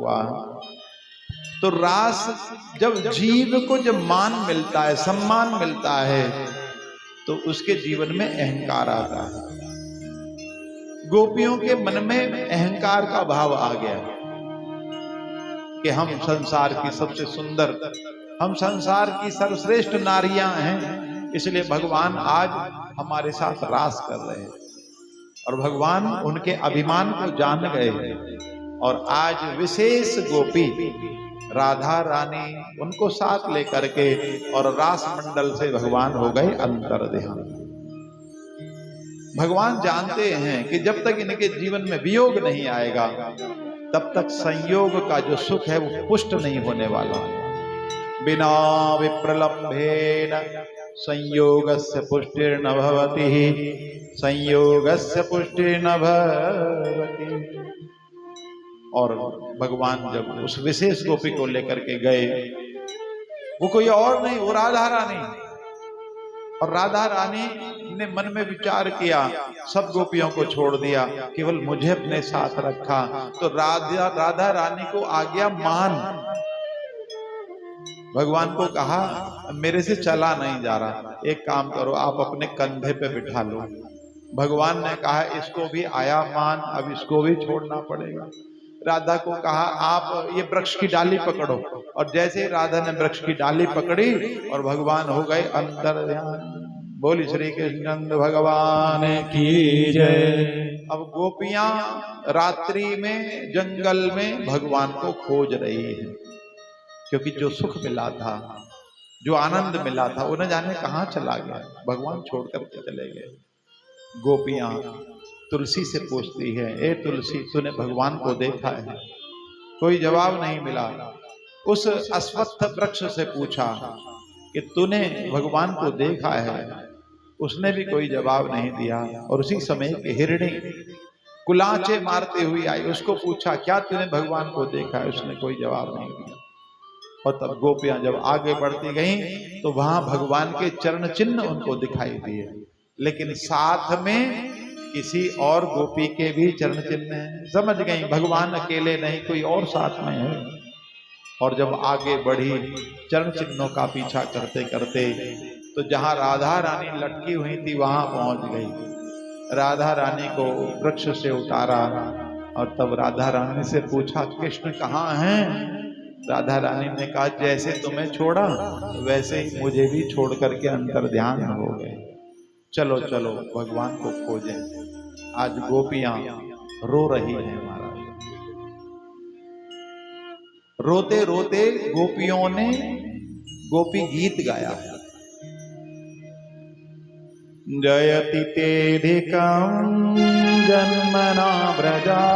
हुआ। तो रास जब जीव को जब मान मिलता है, सम्मान मिलता है, तो उसके जीवन में अहंकार आता है। गोपियों के मन में अहंकार का भाव आ गया कि हम संसार की सबसे सुंदर, हम संसार की सर्वश्रेष्ठ नारियां हैं, इसलिए भगवान आज हमारे साथ रास कर रहे हैं। और भगवान उनके अभिमान को जान गए और आज विशेष गोपी राधा रानी उनको साथ लेकर के और रास मंडल से भगवान हो गए अंतर्ध्यान। भगवान जानते हैं कि जब तक इनके जीवन में वियोग नहीं आएगा तब तक संयोग का जो सुख है वो पुष्ट नहीं होने वाला। बिना विप्रलंभेन संयोगस्य पुष्टिर्न भवति, संयोगस्य पुष्टिर्न भवति। और भगवान जब उस विशेष गोपी को लेकर के गए, वो कोई और नहीं, वो राधा रानी। और राधा रानी ने मन में विचार किया, सब गोपियों को छोड़ दिया, केवल मुझे अपने साथ रखा। तो राधा रानी को आ गया मान। भगवान को कहा मेरे से चला नहीं जा रहा, एक काम करो आप अपने कंधे पे बिठा लो। भगवान ने कहा इसको भी आया मान, अब इसको भी छोड़ना पड़ेगा। राधा को कहा आप ये वृक्ष की डाली पकड़ो, और जैसे राधा ने वृक्ष की डाली पकड़ी और भगवान हो गए अंतर्ध्यान। बोली श्री कृष्ण भगवान की जय। अब गोपियां रात्रि में जंगल में भगवान को खोज रही है, क्योंकि जो सुख मिला था, जो आनंद मिला था, उन्हें जाने कहां चला गया, भगवान छोड़ करके चले गए। गोपियां तुलसी से पूछती है, ए तुलसी तूने भगवान को देखा है? कोई जवाब नहीं मिला। उस अश्वत्थ वृक्ष से पूछा कि तूने भगवान को देखा है? उसने भी कोई जवाब नहीं दिया। और उसी समय की हिरणी कुलाचे मारते हुई आई, उसको पूछा क्या तूने भगवान को देखा है? उसने कोई जवाब नहीं दिया। और तब गोपियां जब आगे बढ़ती गईं तो वहां भगवान के चरण चिन्ह उनको दिखाई दिए, लेकिन साथ में किसी और गोपी के भी चरण चिन्ह हैं। समझ गई भगवान अकेले नहीं, कोई और साथ में है। और जब आगे बढ़ी चरण चिन्हों का पीछा करते करते तो जहां राधा रानी लटकी हुई थी वहां पहुंच गई। राधा रानी को वृक्ष से उतारा और तब राधा रानी से पूछा कृष्ण कहाँ हैं? राधा रानी ने कहा जैसे तुम्हें छोड़ा वैसे ही मुझे भी छोड़ करके अंतर्ध्यान हो गए। चलो चलो भगवान को खोजें। आज गोपियां रो रही हैं महाराज। रोते रोते गोपियों ने गोपी गीत गाया है। जयति तेधिकं जन्मना व्रजा